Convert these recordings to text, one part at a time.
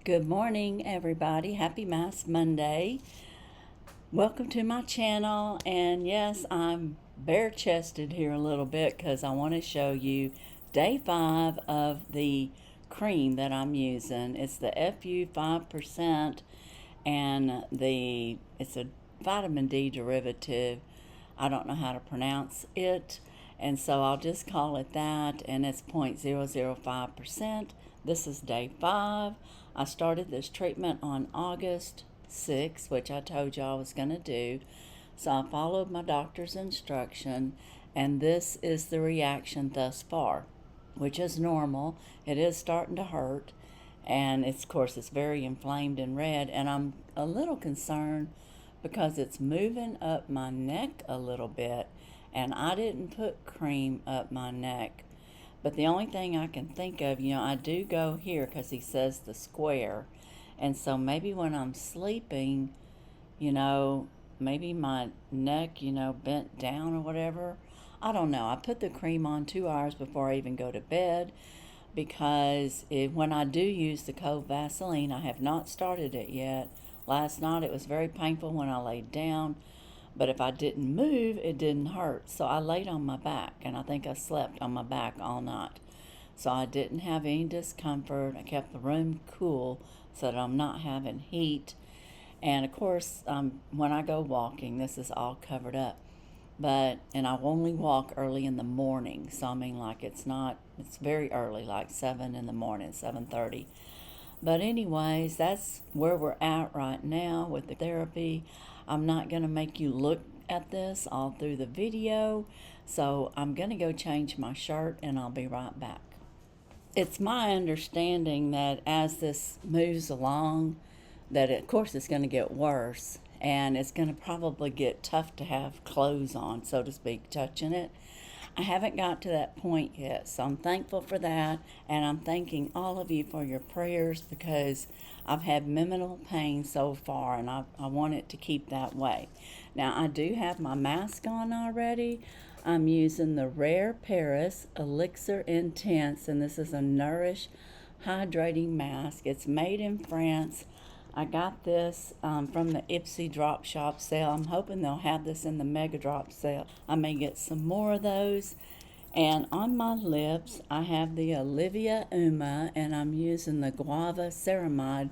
Good morning, everybody. Happy Mass Monday. Welcome to my channel. And yes, I'm bare chested here a little bit because I want to show you day 5 of the cream that I'm using. It's the FU 5% and it's a vitamin D derivative. I don't know how to pronounce it, and so I'll just call it that, and it's 0.005%. This is day 5. I started this treatment on August 6th, which I told you I was going to do. So I followed my doctor's instruction, and this is the reaction thus far, which is normal. It is starting to hurt, and of course it's very inflamed and red, and I'm a little concerned because it's moving up my neck a little bit, and I didn't put cream up my neck. But the only thing I can think of, I do go here because he says the square, and so maybe when I'm sleeping, maybe my neck, bent down or whatever. I don't know. I put the cream on 2 hours before I even go to bed because when I do use the cold Vaseline, I have not started it yet. Last night it was very painful when I laid down, but if I didn't move, it didn't hurt. So I laid on my back, and I think I slept on my back all night. So I didn't have any discomfort. I kept the room cool so that I'm not having heat. And of course, when I go walking, this is all covered up. And I only walk early in the morning. So I mean, it's very early, like 7 in the morning, 7:30. But anyways, that's where we're at right now with the therapy. I'm not going to make you look at this all through the video, so I'm going to go change my shirt and I'll be right back. It's my understanding that as this moves along, that of course it's going to get worse, and it's going to probably get tough to have clothes on, so to speak, touching it. I haven't got to that point yet, so I'm thankful for that, and I'm thanking all of you for your prayers because I've had minimal pain so far, and I want it to keep that way. Now, I do have my mask on already. I'm using the Rare Paris Elixir Intense, and this is a Nourish Hydrating Mask. It's made in France. I got this from the IPSY Drop Shop sale. I'm hoping they'll have this in the Mega Drop sale. I may get some more of those. And on my lips, I have the Olivia Umma, and I'm using the Guava Ceramide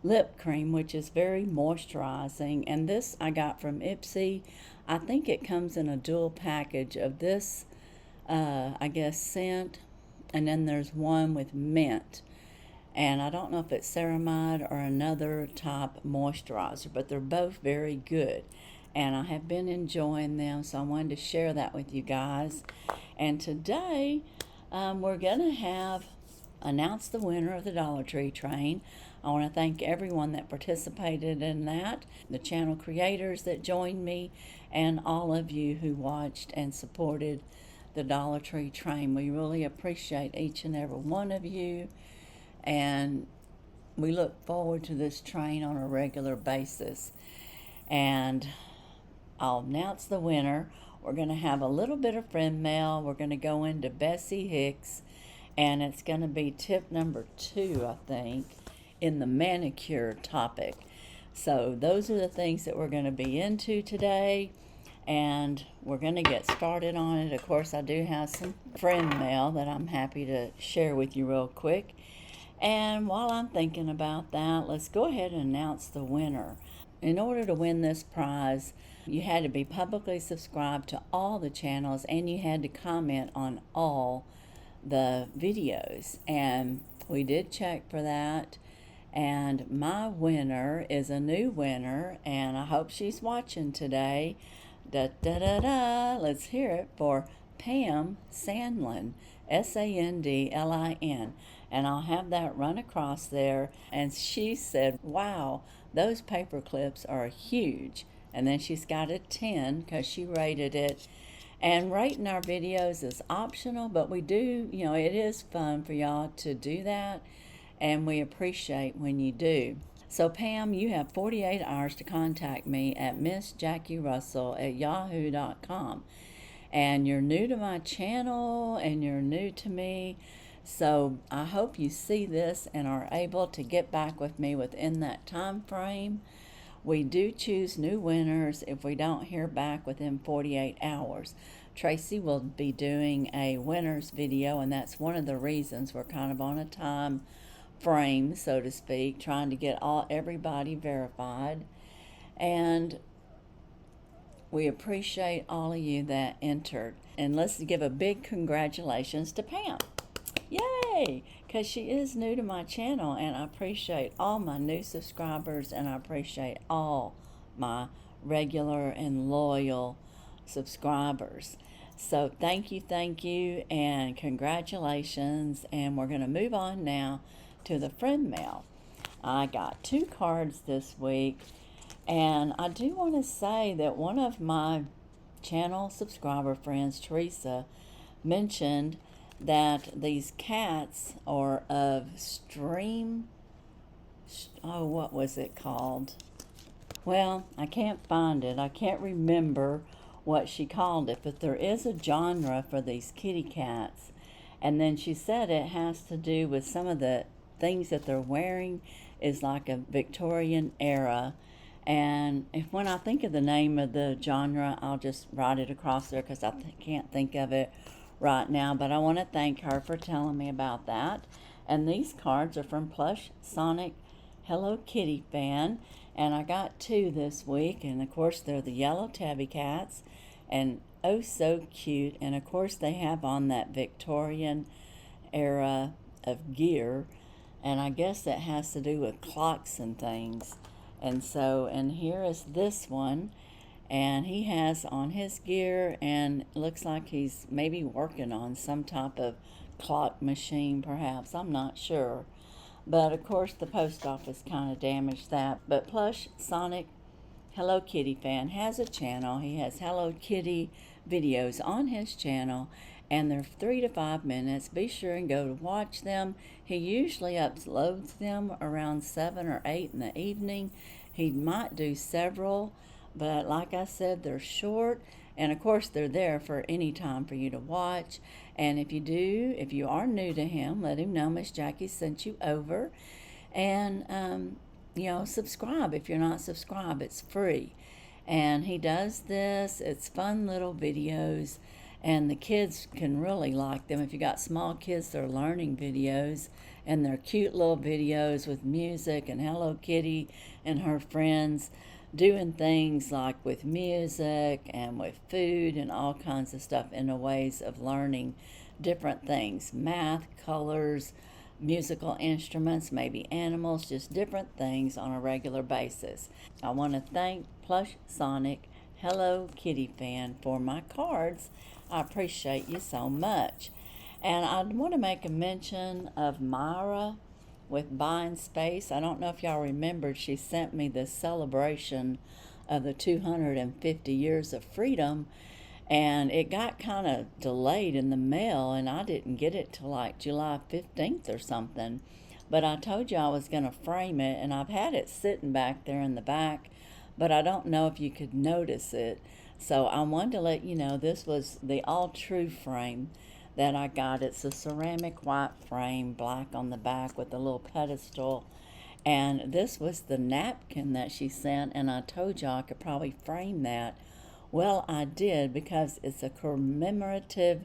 lip cream, which is very moisturizing. And this I got from IPSY. I think it comes in a dual package of this, scent, and then there's one with mint. And I don't know if it's ceramide or another type moisturizer, but they're both very good. And I have been enjoying them, so I wanted to share that with you guys. And today, we're going to announce the winner of the Dollar Tree train. I want to thank everyone that participated in that, the channel creators that joined me, and all of you who watched and supported the Dollar Tree train. We really appreciate each and every one of you. And we look forward to this train on a regular basis. And I'll announce the winner. We're going to have a little bit of friend mail. We're going to go into Bessie Hicks, and it's going to be tip number 2, I think, in the manicure topic. So those are the things that we're going to be into today, and we're going to get started on it. Of course, I do have some friend mail that I'm happy to share with you real quick. And while I'm thinking about that, let's go ahead and announce the winner. In order to win this prize, you had to be publicly subscribed to all the channels, and you had to comment on all the videos. And we did check for that. And my winner is a new winner, and I hope she's watching today. Da da da da. Let's hear it for Pam Sandlin, Sandlin. And I'll have that run across there. And she said, wow, those paper clips are huge. And then she's got a 10 because she rated it. And rating our videos is optional, but we do, it is fun for y'all to do that. And we appreciate when you do. So Pam, you have 48 hours to contact me at missjackierussell@yahoo.com. And you're new to my channel, and you're new to me. So I hope you see this and are able to get back with me within that time frame. We do choose new winners if we don't hear back within 48 hours. Tracy will be doing a winners video, and that's one of the reasons we're kind of on a time frame, so to speak, trying to get everybody verified. And we appreciate all of you that entered. And let's give a big congratulations to Pam. Yay! Because she is new to my channel, and I appreciate all my new subscribers, and I appreciate all my regular and loyal subscribers. So thank you, and congratulations. And we're going to move on now to the friend mail. I got 2 cards this week, and I do want to say that one of my channel subscriber friends, Teresa, mentioned that these cats are of what was it called? Well, I can't find it. I can't remember what she called it, but there is a genre for these kitty cats. And then she said it has to do with some of the things that they're wearing is like a Victorian era. And when I think of the name of the genre, I'll just write it across there because I can't think of it right now. But I want to thank her for telling me about that. And these cards are from Plush Sonic Hello Kitty fan. And I got 2 this week. And of course, they're the yellow tabby cats. And oh, so cute. And of course, they have on that Victorian era of gear. And I guess that has to do with clocks and things. And here is this one. And he has on his gear, and it looks like he's maybe working on some type of clock machine, perhaps. I'm not sure. But of course, the post office kind of damaged that. But Plush Sonic Hello Kitty fan has a channel. He has Hello Kitty videos on his channel, and they're 3 to 5 minutes. Be sure and go to watch them. He usually uploads them around 7 or 8 in the evening. He might do several, but like I said, they're short, and of course they're there for any time for you to watch. And if you are new to him, let him know Miss Jackie sent you over. And subscribe. If you're not subscribed, it's free. And he does this. It's fun little videos, and the kids can really like them. If you got small kids, they're learning videos, and they're cute little videos with music and Hello Kitty and her friends doing things like with music and with food and all kinds of stuff in a ways of learning different things, math, colors, musical instruments, maybe animals, just different things on a regular basis. I want to thank Plush Sonic Hello Kitty fan for my cards. I appreciate you so much. And I want to make a mention of Myra with Buying Space. I don't know if y'all remembered, she sent me this celebration of the 250 years of freedom, and it got kind of delayed in the mail, and I didn't get it till like July 15th or something. But I told you I was going to frame it, and I've had it sitting back there in the back, but I don't know if you could notice it. So I wanted to let you know this was the all true frame that I got. It's a ceramic white frame, black on the back with a little pedestal. And this was the napkin that she sent, and I told you I could probably frame that. Well, I did, because it's a commemorative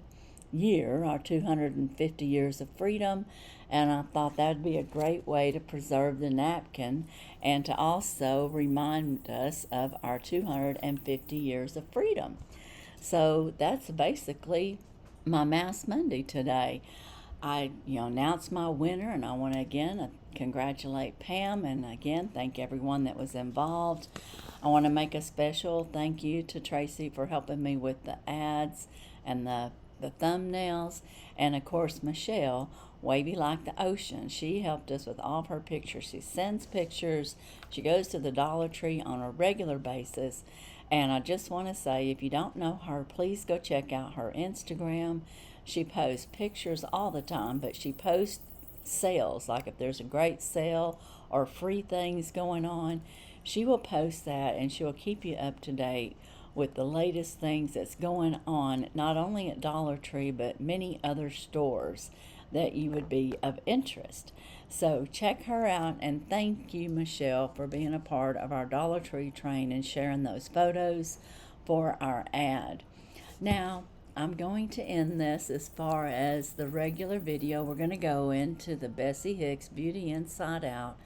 year, our 250 years of freedom, and I thought that'd be a great way to preserve the napkin and to also remind us of our 250 years of freedom. So that's basically my Mass Monday today. I announced my winner, and I want to again congratulate Pam, and again thank everyone that was involved. I want to make a special thank you to Tracy for helping me with the ads and the thumbnails, and of course Michelle, Wavy Like the Ocean. She helped us with all of her pictures. She sends pictures. She goes to the Dollar Tree on a regular basis. And I just want to say, if you don't know her, please go check out her Instagram. She posts pictures all the time, but she posts sales. Like if there's a great sale or free things going on, she will post that, and she will keep you up to date with the latest things that's going on, not only at Dollar Tree, but many other stores that you would be of interest. So check her out, and thank you, Michelle, for being a part of our Dollar Tree train and sharing those photos for our ad. Now, I'm going to end this as far as the regular video. We're going to go into the Bessie Hicks Beauty Inside Out.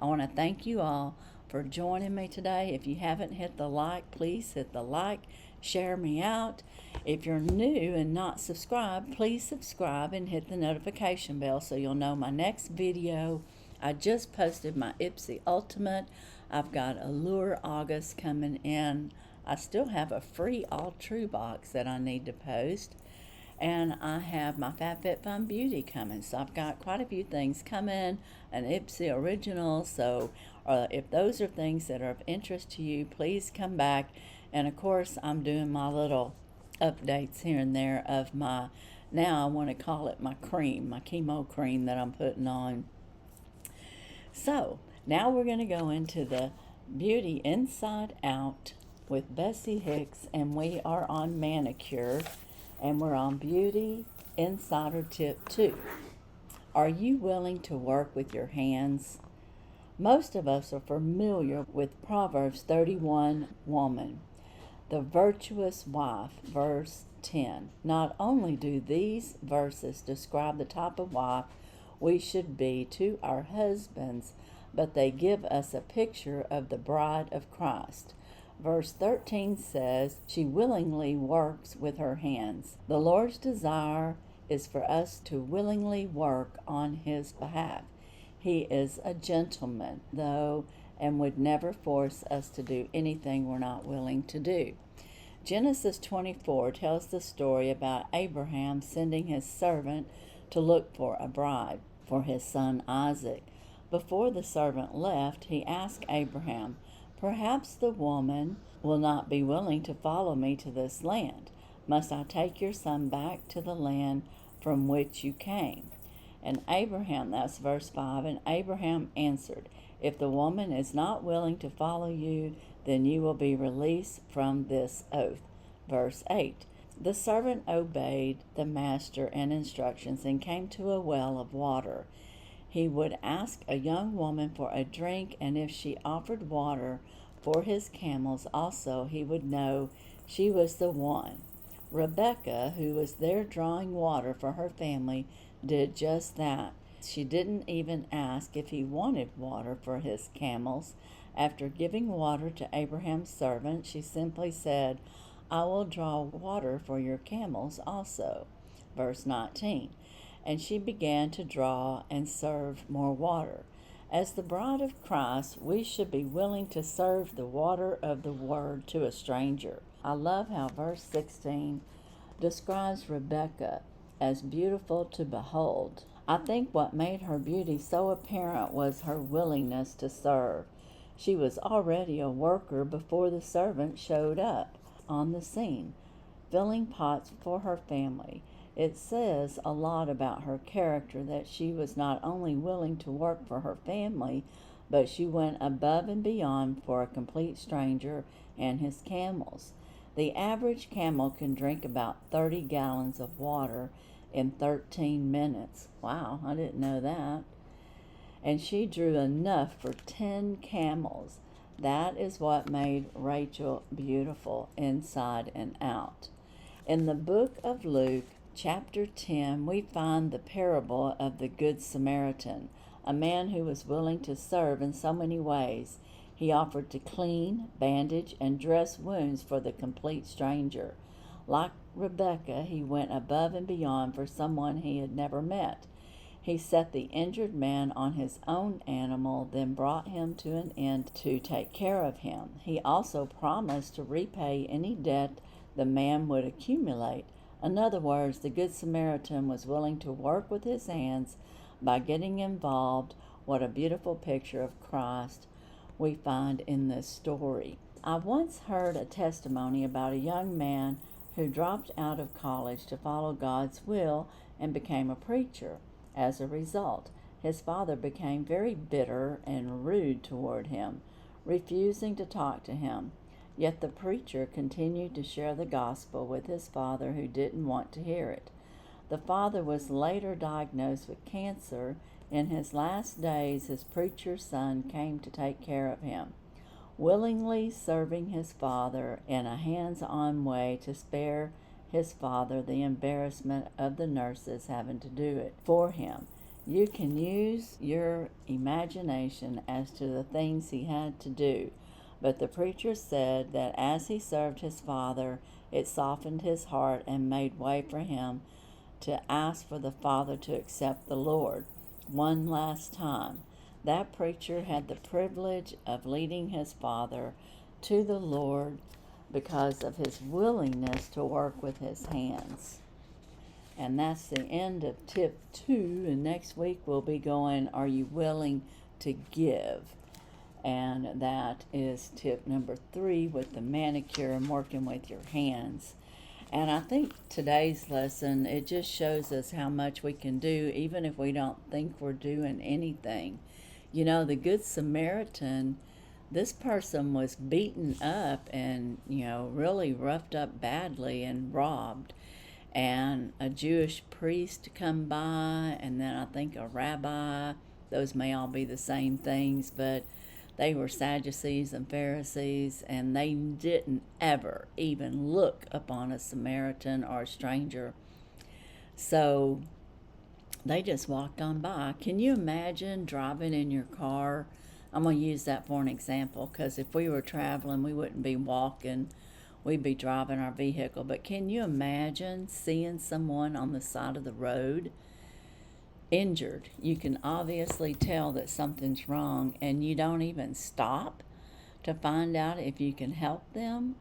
I want to thank you all for joining me today. If you haven't hit the like, please hit the like, share me out. If you're new and not subscribed, please subscribe and hit the notification bell so you'll know my next video. I just posted my IPSY Ultimate. I've got Allure August coming in. I still have a free All True box that I need to post. And I have my FabFitFun Beauty coming. So I've got quite a few things coming, an IPSY original. So if those are things that are of interest to you, please come back. And of course, I'm doing my little updates here and there of my, now I want to call it my cream, my chemo cream that I'm putting on. So now we're going to go into the Beauty Inside Out with Bessie Hicks, and we are on Manicure, and we're on Beauty Insider Tip 2. Are you willing to work with your hands? Most of us are familiar with Proverbs 31 woman, the virtuous wife, verse 10. Not only do these verses describe the type of wife we should be to our husbands, but they give us a picture of the bride of Christ. Verse 13 says, she willingly works with her hands. The Lord's desire is for us to willingly work on His behalf. He is a gentleman, though, and would never force us to do anything we're not willing to do. Genesis 24 tells the story about Abraham sending his servant to look for a bride for his son Isaac. Before the servant left, he asked Abraham, perhaps the woman will not be willing to follow me to this land. Must I take your son back to the land from which you came? And Abraham, that's verse 5, and Abraham answered, if the woman is not willing to follow you, then you will be released from this oath. Verse 8, the servant obeyed the master and instructions and came to a well of water. He would ask a young woman for a drink, and if she offered water for his camels also, he would know she was the one. Rebecca, who was there drawing water for her family, did just that. She didn't even ask if he wanted water for his camels. After giving water to Abraham's servant, she simply said, I will draw water for your camels also. Verse 19, and she began to draw and serve more water. As the bride of Christ, we should be willing to serve the water of the word to a stranger. I love how verse 16 describes Rebecca as beautiful to behold. I think what made her beauty so apparent was her willingness to serve. She was already a worker before the servant showed up on the scene, filling pots for her family. It says a lot about her character that she was not only willing to work for her family, but she went above and beyond for a complete stranger and his camels. The average camel can drink about 30 gallons of water in 13 minutes. Wow, I didn't know that. And she drew enough for 10 camels. That is what made Rachel beautiful inside and out. In the book of Luke, chapter 10, we find the parable of the Good Samaritan, a man who was willing to serve in so many ways. He offered to clean, bandage, and dress wounds for the complete stranger. Like Rebecca, he went above and beyond for someone he had never met. He set the injured man on his own animal, then brought him to an inn to take care of him. He also promised to repay any debt the man would accumulate. In other words, the Good Samaritan was willing to work with his hands by getting involved. What a beautiful picture of Christ we find in this story. I once heard a testimony about a young man who dropped out of college to follow God's will and became a preacher. As a result, his father became very bitter and rude toward him, refusing to talk to him. Yet the preacher continued to share the gospel with his father, who didn't want to hear it. The father was later diagnosed with cancer. In his last days, his preacher's son came to take care of him, willingly serving his father in a hands-on way to spare his father the embarrassment of the nurses having to do it for him. You can use your imagination as to the things he had to do, but the preacher said that as he served his father, it softened his heart and made way for him to ask for the father to accept the Lord one last time. That preacher had the privilege of leading his father to the Lord because of his willingness to work with his hands. And that's the end of tip 2. And next week we'll be going, are you willing to give? And that is tip number 3 with the manicure and working with your hands. And I think today's lesson, it just shows us how much we can do even if we don't think we're doing anything. You know, the Good Samaritan, this person was beaten up and, really roughed up badly and robbed. And a Jewish priest come by, and then I think a rabbi. Those may all be the same things, but they were Sadducees and Pharisees, and they didn't ever even look upon a Samaritan or a stranger. So they just walked on by. Can you imagine driving in your car? I'm going to use that for an example, because if we were traveling, we wouldn't be walking. We'd be driving our vehicle. But can you imagine seeing someone on the side of the road injured? You can obviously tell that something's wrong, and you don't even stop to find out if you can help them,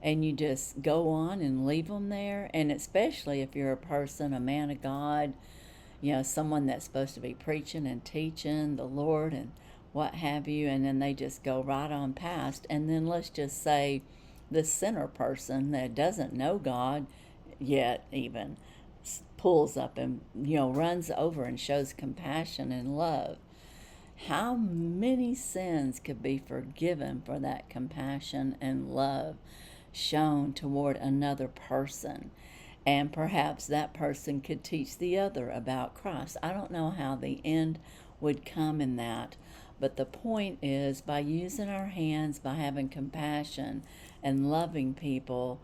and you just go on and leave them there. And especially if you're a person, a man of God, someone that's supposed to be preaching and teaching the Lord and what have you, and then they just go right on past. And then let's just say the sinner person that doesn't know God yet even pulls up and, runs over and shows compassion and love. How many sins could be forgiven for that compassion and love shown toward another person? And perhaps that person could teach the other about Christ. I don't know how the end would come in that, but the point is, by using our hands, by having compassion and loving people,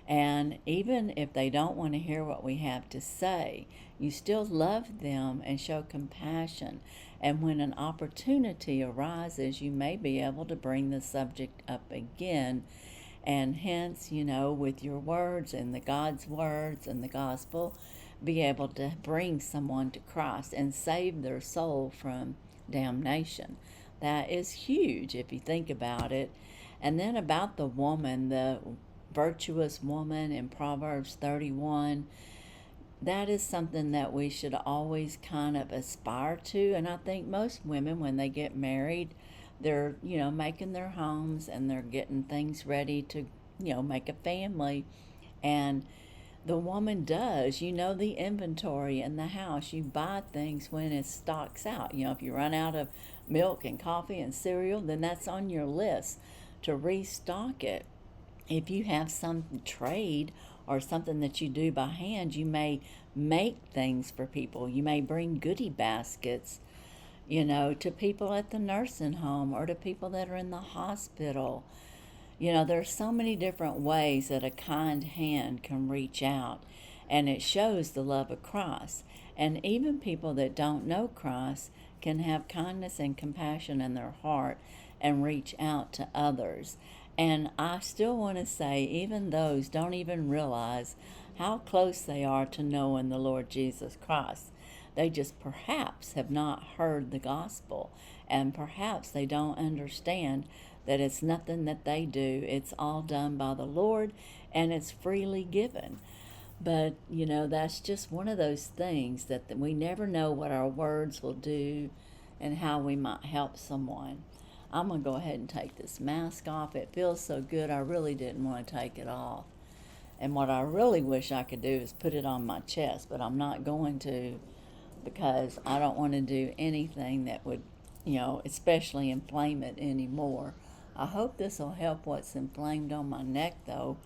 and even if they don't want to hear what we have to say, you still love them and show compassion. And when an opportunity arises, you may be able to bring the subject up again. And hence, with your words and the God's words and the gospel, be able to bring someone to Christ and save their soul from damnation. That is huge if you think about it. And then about the woman, the virtuous woman in Proverbs 31, that is something that we should always kind of aspire to. And I think most women, when they get married, they're, making their homes and they're getting things ready to, make a family. And the woman does, the inventory in the house. You buy things when it stocks out. If you run out of milk and coffee and cereal, then that's on your list to restock it. If you have some trade or something that you do by hand, you may make things for people. You may bring goodie baskets, to people at the nursing home or to people that are in the hospital. There's so many different ways that a kind hand can reach out, and it shows the love of Christ. And even people that don't know Christ can have kindness and compassion in their heart and reach out to others. And I still want to say, even those don't even realize how close they are to knowing the Lord Jesus Christ. They just perhaps have not heard the gospel, and perhaps they don't understand that it's nothing that they do. It's all done by the Lord, and it's freely given. But, that's just one of those things that we never know what our words will do and how we might help someone. I'm going to go ahead and take this mask off. It feels so good, I really didn't want to take it off. And what I really wish I could do is put it on my chest, but I'm not going to, because I don't want to do anything that would, especially inflame it anymore. I hope this will help what's inflamed on my neck, though,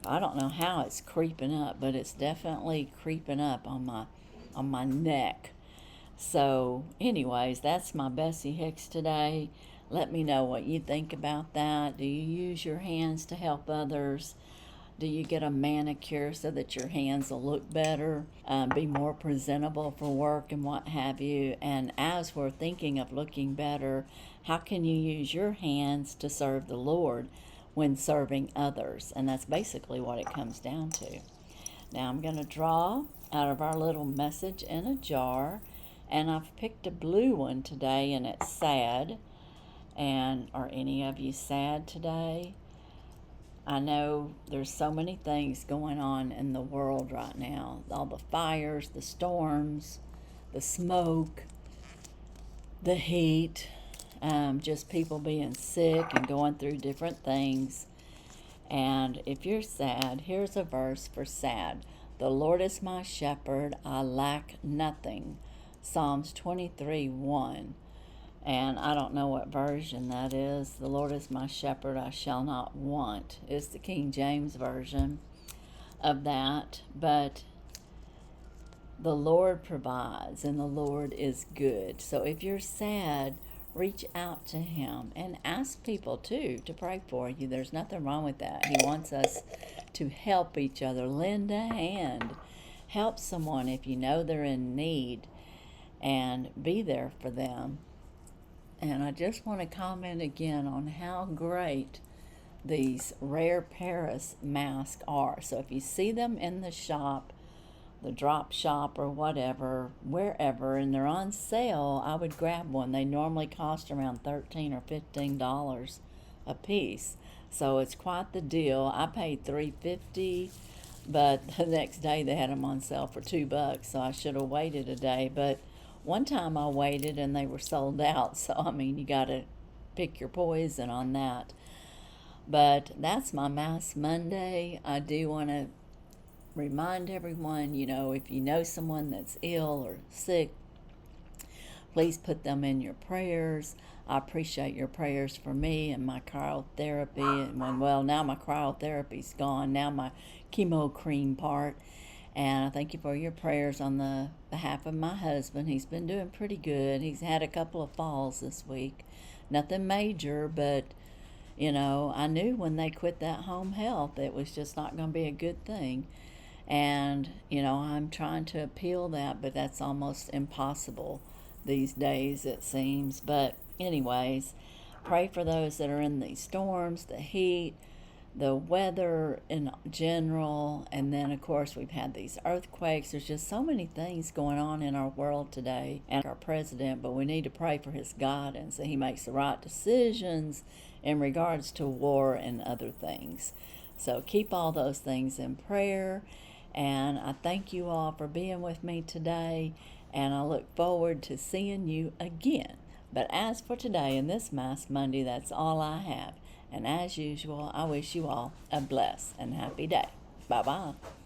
I don't know how it's creeping up, but it's definitely creeping up on my neck. So, anyways, that's my Bessie Hicks today. Let me know what you think about that. Do you use your hands to help others? Do you get a manicure so that your hands will look better, be more presentable for work and what have you? And as we're thinking of looking better, how can you use your hands to serve the Lord when serving others? And that's basically what it comes down to. Now I'm going to draw out of our little message in a jar, and I've picked a blue one today, and it's sad. And are any of you sad today? I know there's so many things going on in the world right now. All the fires, the storms, the smoke, the heat, just people being sick and going through different things. And if you're sad, here's a verse for sad. The Lord is my shepherd, I lack nothing. Psalms 23:1. And I don't know what version that is. The Lord is my shepherd, I shall not want. It's the King James version of that. But the Lord provides, and the Lord is good. So if you're sad, reach out to Him and ask people too to pray for you. There's nothing wrong with that. He wants us to help each other. Lend a hand. Help someone if you know they're in need, and be there for them. And I just want to comment again on how great these Rare Paris masks are. So if you see them in the shop, the drop shop or whatever, wherever, and they're on sale, I would grab one. They normally cost around $13 or $15 a piece. So it's quite the deal. I paid $3.50, but the next day they had them on sale for $2, so I should have waited a day. But one time I waited and they were sold out, so I mean, you got to pick your poison on that. But that's my Mass Monday. I do want to remind everyone, if you know someone that's ill or sick, please put them in your prayers. I appreciate your prayers for me and my cryotherapy. And now my cryotherapy's gone. Now my chemo cream part. And I thank you for your prayers on the behalf of my husband. He's been doing pretty good. He's had a couple of falls this week. Nothing major, but, I knew when they quit that home health, it was just not going to be a good thing. And, I'm trying to appeal that, but that's almost impossible these days, it seems. But anyways, pray for those that are in these storms, the heat, the weather in general, and then of course we've had these earthquakes. There's just so many things going on in our world today, and our president, but we need to pray for his guidance, that he makes the right decisions in regards to war and other things. So keep all those things in prayer, and I thank you all for being with me today, and I look forward to seeing you again. But as for today and this Mass Monday, that's all I have. And as usual, I wish you all a blessed and happy day. Bye-bye.